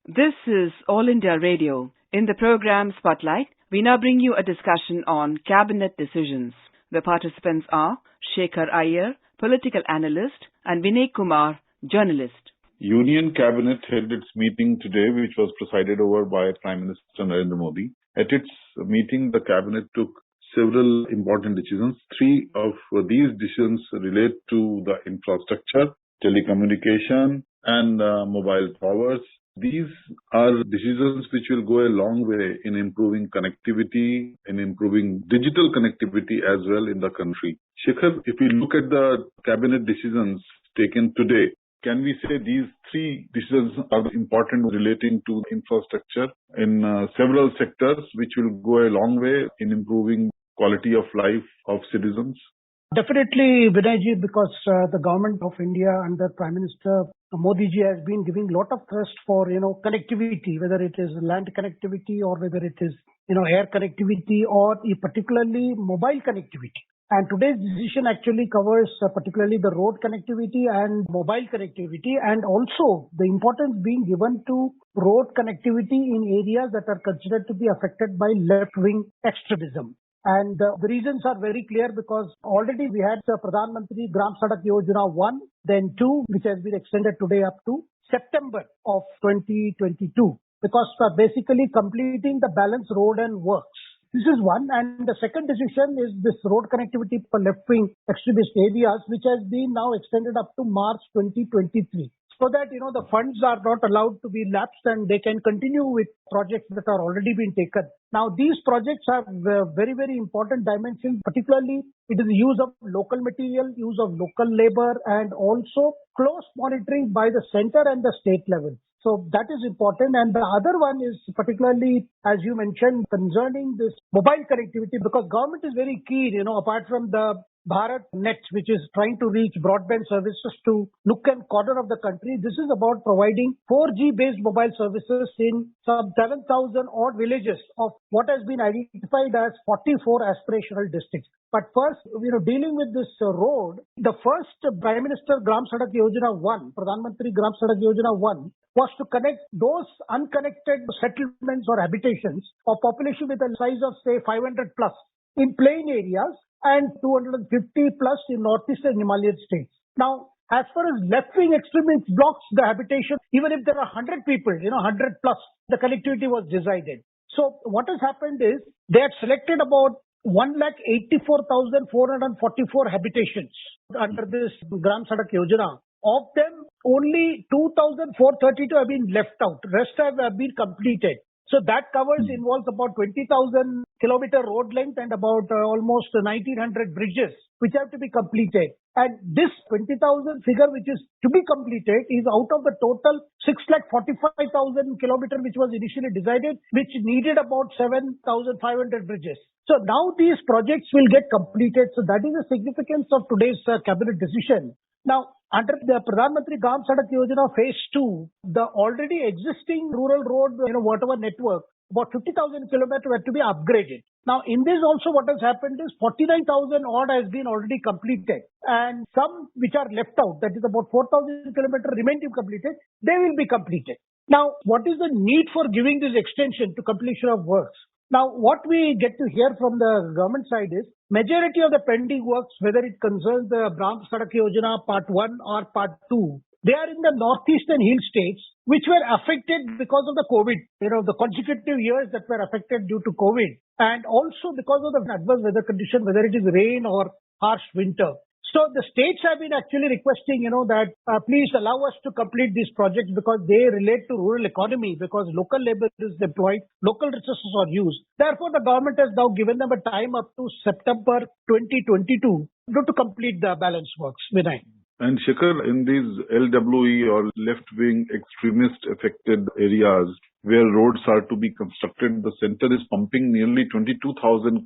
This is All India Radio. In the program Spotlight, we now bring you a discussion on cabinet decisions. The participants are Shekhar Iyer, political analyst, and Vinay Kumar, journalist. Union Cabinet held its meeting today, which was presided over by Prime Minister Narendra Modi. At its meeting, the Cabinet took several important decisions. Three of these decisions relate to the infrastructure, telecommunication, and mobile towers. These are decisions which will go a long way in improving connectivity, in improving digital connectivity as well in the country. Shekhar, if we look at the cabinet decisions taken today, can we say these three decisions are important relating to infrastructure in several sectors which will go a long way in improving quality of life of citizens? Definitely, Vinayji, because the government of India under Prime Minister Modi ji has been giving a lot of thrust for, connectivity, whether it is land connectivity or whether it is, air connectivity or particularly mobile connectivity. And today's decision actually covers particularly the road connectivity and mobile connectivity, and also the importance being given to road connectivity in areas that are considered to be affected by left-wing extremism. And the reasons are very clear because already we had the Pradhan Mantri Gram Sadak Yojana 1, then 2, which has been extended today up to September of 2022, because basically completing the balance road and works. This is one. And the second decision is this road connectivity for left-wing extremist areas, which has been now extended up to March 2023. So that, the funds are not allowed to be lapsed and they can continue with projects that are already been taken. Now, these projects have very, very important dimensions, particularly it is the use of local material, use of local labor, and also close monitoring by the center and the state level. So that is important. And the other one is particularly, as you mentioned, concerning this mobile connectivity, because government is very keen, apart from the Bharat Net, which is trying to reach broadband services to nook and corner of the country. This is about providing 4G based mobile services in some 7,000 odd villages of what has been identified as 44 aspirational districts. But first, dealing with this road, the first Prime Minister Gram Sadak Yojana 1, Pradhan Mantri Gram Sadak Yojana 1, was to connect those unconnected settlements or habitations of population with a size of say 500 plus in plain areas and 250 plus in northeastern Himalayan states. Now, as far as left-wing extremist blocks, the habitation, even if there are 100 people, 100 plus, the connectivity was decided. So what has happened is they had selected about 1,84,444 habitations under this Gram Sadak Yojana. Of them, only 2,432 have been left out. Rest have been completed. So that involves about 20,000 kilometer road length and about almost 1,900 bridges, which have to be completed. And this 20,000 figure, which is to be completed, is out of the total 6,45,000 kilometer, which was initially decided, which needed about 7,500 bridges. So now these projects will get completed. So that is the significance of today's cabinet decision. Now, under the Pradhan Mantri Gram Sadak Yojana Phase 2, the already existing rural road, whatever network, about 50,000 kilometers had to be upgraded. Now, in this also what has happened is 49,000 odd has been already completed. And some which are left out, that is about 4,000 kilometers remain to be completed, they will be completed. Now, what is the need for giving this extension to completion of works? Now, what we get to hear from the government side is majority of the pending works, whether it concerns the Gram Sadak Yojana Part 1 or Part 2, they are in the northeastern hill states, which were affected because of the COVID, the consecutive years that were affected due to COVID, and also because of the adverse weather condition, whether it is rain or harsh winter. So the states have been actually requesting, that please allow us to complete these projects because they relate to rural economy, because local labor is deployed, local resources are used. Therefore, the government has now given them a time up to September 2022 to complete the balance works. Vinay. And Shekhar, in these LWE or left-wing extremist affected areas where roads are to be constructed, the center is pumping nearly 22,000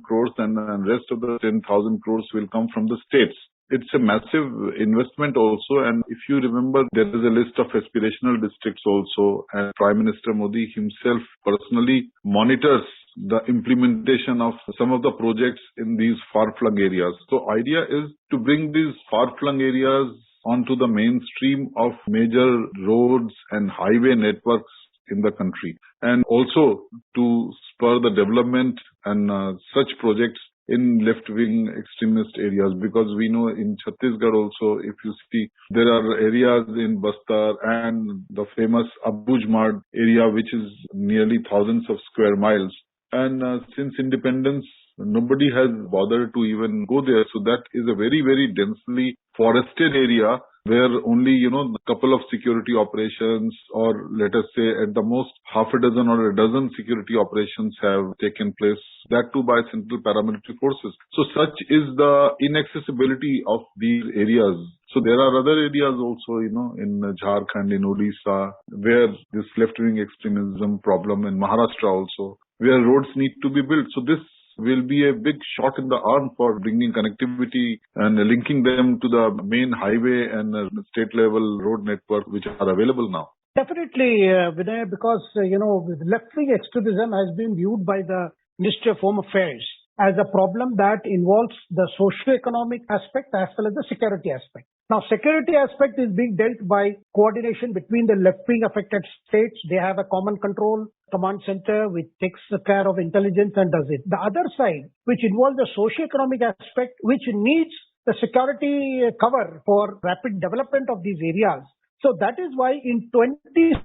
crores and the rest of the 10,000 crores will come from the states. It's a massive investment also, and if you remember, there is a list of aspirational districts also, and Prime Minister Modi himself personally monitors the implementation of some of the projects in these far-flung areas. So idea is to bring these far-flung areas onto the mainstream of major roads and highway networks in the country, and also to spur the development and such projects in left-wing extremist areas, because we know in Chhattisgarh also, if you see, there are areas in Bastar and the famous Abujmad area, which is nearly thousands of square miles. And since independence, nobody has bothered to even go there. So that is a very, very densely forested area where only, a couple of security operations, or let us say at the most half a dozen or a dozen security operations have taken place, that too by central paramilitary forces. So such is the inaccessibility of these areas. So there are other areas also, in Jharkhand, in Odisha, where this left-wing extremism problem, in Maharashtra also, where roads need to be built. So this will be a big shot in the arm for bringing connectivity and linking them to the main highway and state level road network which are available now. Definitely, Vinay, because, left-wing extremism has been viewed by the Ministry of Home Affairs as a problem that involves the socio-economic aspect as well as the security aspect. Now, security aspect is being dealt by coordination between the left-wing affected states. They have a common control command center which takes care of intelligence and does it. The other side, which involves the socio-economic aspect, which needs the security cover for rapid development of these areas. So that is why in 2016,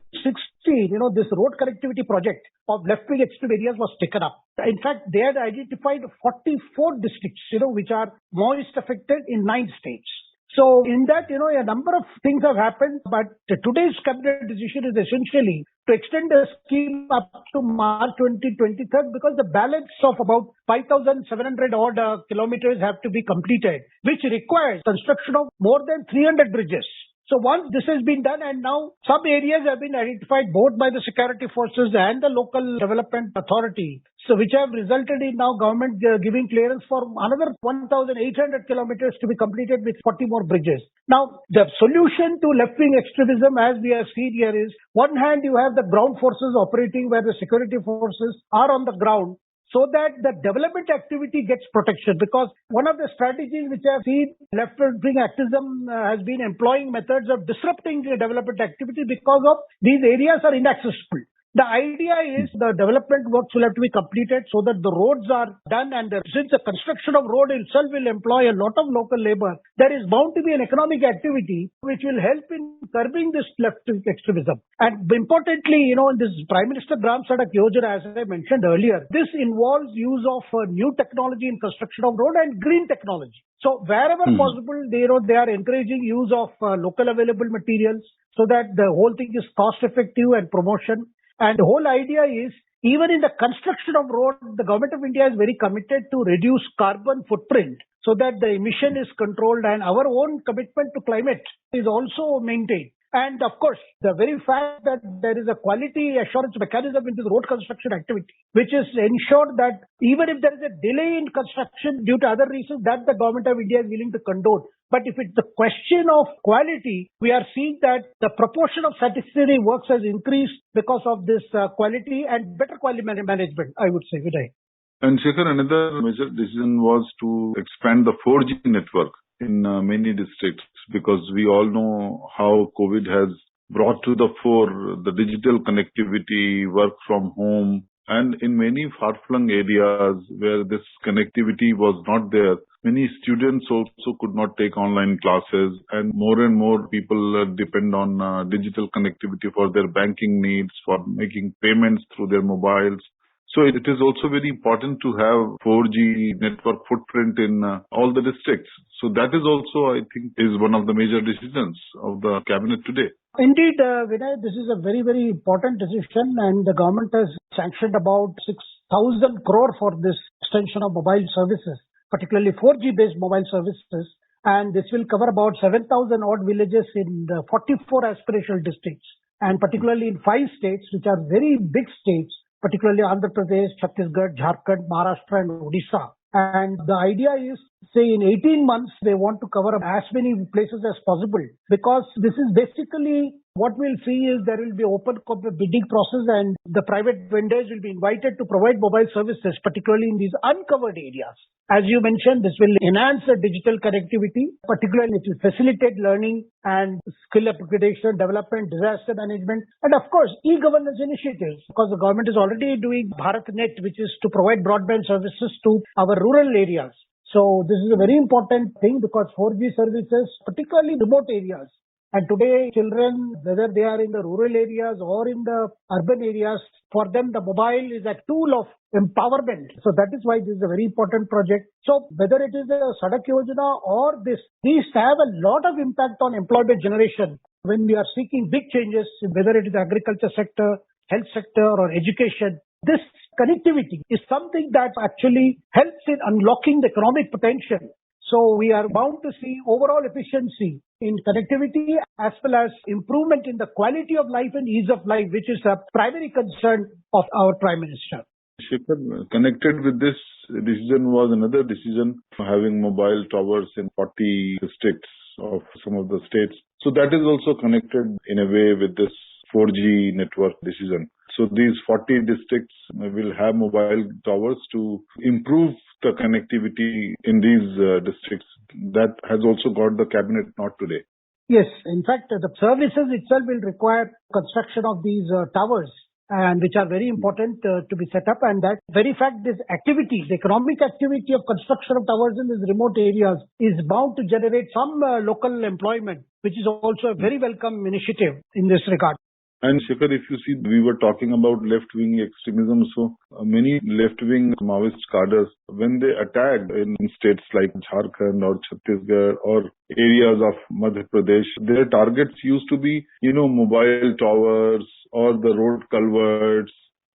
this road connectivity project of left-wing extreme areas was taken up. In fact, they had identified 44 districts, which are most affected in 9 states. So in that, a number of things have happened, but today's cabinet decision is essentially to extend the scheme up to March 2023, because the balance of about 5,700 odd kilometers have to be completed, which requires construction of more than 300 bridges. So once this has been done, and now some areas have been identified both by the security forces and the local development authority, so which have resulted in now government giving clearance for another 1,800 kilometers to be completed with 40 more bridges. Now, the solution to left-wing extremism, as we have seen here, is one hand you have the ground forces operating where the security forces are on the ground, so that the development activity gets protection. Because one of the strategies which I have seen left-wing activism has been employing methods of disrupting the development activity because of these areas are inaccessible. The idea is the development works will have to be completed so that the roads are done, and since the construction of road itself will employ a lot of local labor, there is bound to be an economic activity which will help in curbing this left extremism. And importantly, in this Prime Minister Gram Sadak Yojana, as I mentioned earlier, this involves use of new technology in construction of road and green technology. So wherever possible, they are encouraging use of local available materials so that the whole thing is cost effective and promotion. And the whole idea is, even in the construction of road, the government of India is very committed to reduce carbon footprint so that the emission is controlled and our own commitment to climate is also maintained. And of course, the very fact that there is a quality assurance mechanism into the road construction activity, which is ensured that even if there is a delay in construction due to other reasons, that the government of India is willing to condone. But if it's the question of quality, we are seeing that the proportion of satisfactory works has increased because of this quality and better quality management, I would say, Vinay. And Shekhar, another major decision was to expand the 4G network in many districts, because we all know how COVID has brought to the fore the digital connectivity, work from home, and in many far-flung areas where this connectivity was not there, many students also could not take online classes, and more people depend on digital connectivity for their banking needs, for making payments through their mobiles. So it is also very important to have 4G network footprint in all the districts. So that is also, I think, is one of the major decisions of the cabinet today. Indeed, Vinay, this is a very, very important decision, and the government has sanctioned about 6,000 crore for this extension of mobile services, particularly 4G-based mobile services. And this will cover about 7,000 odd villages in the 44 aspirational districts, and particularly in 5 states, which are very big states, particularly Andhra Pradesh, Chhattisgarh, Jharkhand, Maharashtra and Odisha. And the idea is say in 18 months, they want to cover up as many places as possible, because this is basically what we'll see is there will be open bidding process, and the private vendors will be invited to provide mobile services, particularly in these uncovered areas. As you mentioned, this will enhance the digital connectivity, particularly it will facilitate learning and skill upgradation, development, disaster management, and of course, e-governance initiatives, because the government is already doing BharatNet, which is to provide broadband services to our rural areas. So this is a very important thing, because 4G services, particularly remote areas, and today children, whether they are in the rural areas or in the urban areas, for them the mobile is a tool of empowerment. So that is why this is a very important project. So whether it is the Sadak Yojana or this, these have a lot of impact on employment generation when we are seeking big changes, whether it is the agriculture sector, health sector or education. This connectivity is something that actually helps in unlocking the economic potential. So we are bound to see overall efficiency in connectivity as well as improvement in the quality of life and ease of life, which is a primary concern of our Prime Minister. Shekhar, connected with this decision was another decision for having mobile towers in 40 districts of some of the states. So that is also connected in a way with this 4G network decision. So these 40 districts will have mobile towers to improve the connectivity in these districts. That has also got the cabinet nod today. Yes, in fact, the services itself will require construction of these towers, and which are very important to be set up. And that very fact, this activity, the economic activity of construction of towers in these remote areas is bound to generate some local employment, which is also a very welcome initiative in this regard. And Shekhar, if you see, we were talking about left-wing extremism. So many left-wing Maoist cadres, when they attacked in states like Jharkhand or Chhattisgarh or areas of Madhya Pradesh, their targets used to be, mobile towers or the road culverts.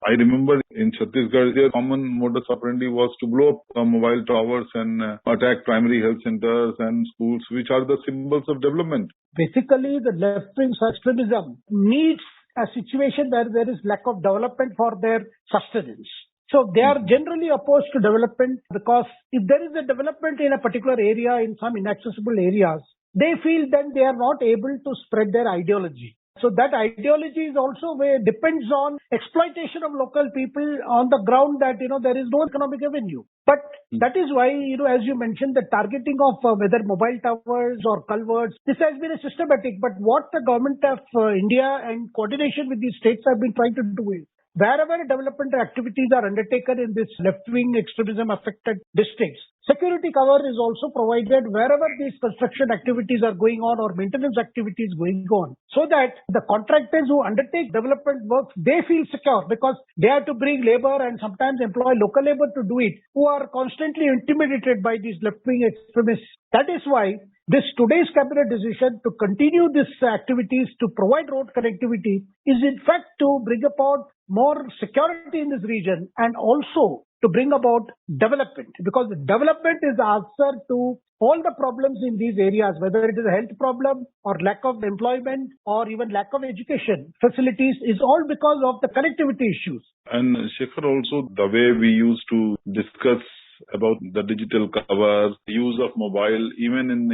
I remember in Chhattisgarh, their common modus operandi was to blow up mobile towers and attack primary health centers and schools, which are the symbols of development. Basically, the left-wing extremism needs a situation where there is lack of development for their sustenance. So they are generally opposed to development, because if there is a development in a particular area, in some inaccessible areas, they feel then they are not able to spread their ideology. So that ideology is also where depends on exploitation of local people on the ground that, there is no economic avenue. But that is why, as you mentioned, the targeting of whether mobile towers or culverts, this has been a systematic. But what the government of India and coordination with these states have been trying to do is, wherever development activities are undertaken in this left-wing extremism affected districts, security cover is also provided wherever these construction activities are going on or maintenance activities going on, so that the contractors who undertake development work, they feel secure, because they have to bring labor and sometimes employ local labor to do it, who are constantly intimidated by these left-wing extremists. That is why this today's cabinet decision to continue these activities to provide road connectivity is in fact to bring about more security in this region, and also to bring about development, because development is the answer to all the problems in these areas, whether it is a health problem or lack of employment or even lack of education facilities, is all because of the connectivity issues. And Shekhar, also the way we used to discuss about the digital cover, use of mobile, even in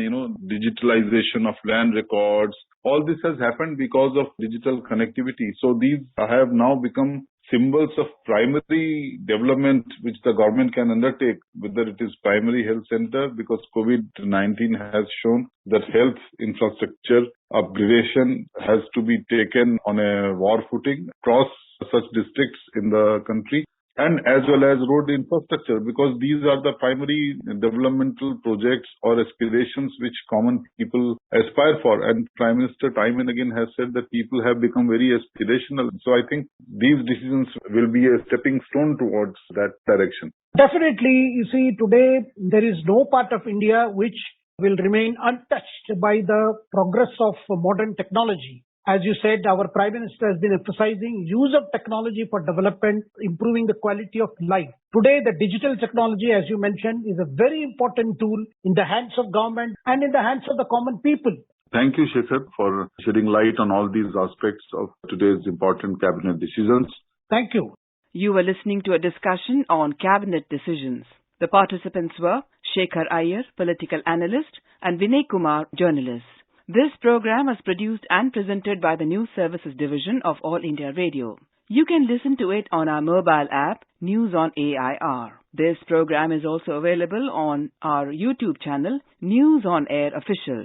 digitalization of land records, all this has happened because of digital connectivity. So these have now become symbols of primary development which the government can undertake, whether it is primary health center, because COVID-19 has shown that health infrastructure upgradation has to be taken on a war footing across such districts in the country, and as well as road infrastructure, because these are the primary developmental projects or aspirations which common people aspire for. And Prime Minister time and again has said that people have become very aspirational. So I think these decisions will be a stepping stone towards that direction. Definitely, you see, today there is no part of India which will remain untouched by the progress of modern technology. As you said, our Prime Minister has been emphasizing use of technology for development, improving the quality of life. Today, the digital technology, as you mentioned, is a very important tool in the hands of government and in the hands of the common people. Thank you, Shekhar, for shedding light on all these aspects of today's important cabinet decisions. Thank you. You were listening to a discussion on cabinet decisions. The participants were Shekhar Iyer, political analyst, and Vinay Kumar, journalist. This program was produced and presented by the News Services Division of All India Radio. You can listen to it on our mobile app, News on AIR. This program is also available on our YouTube channel, News on Air Official.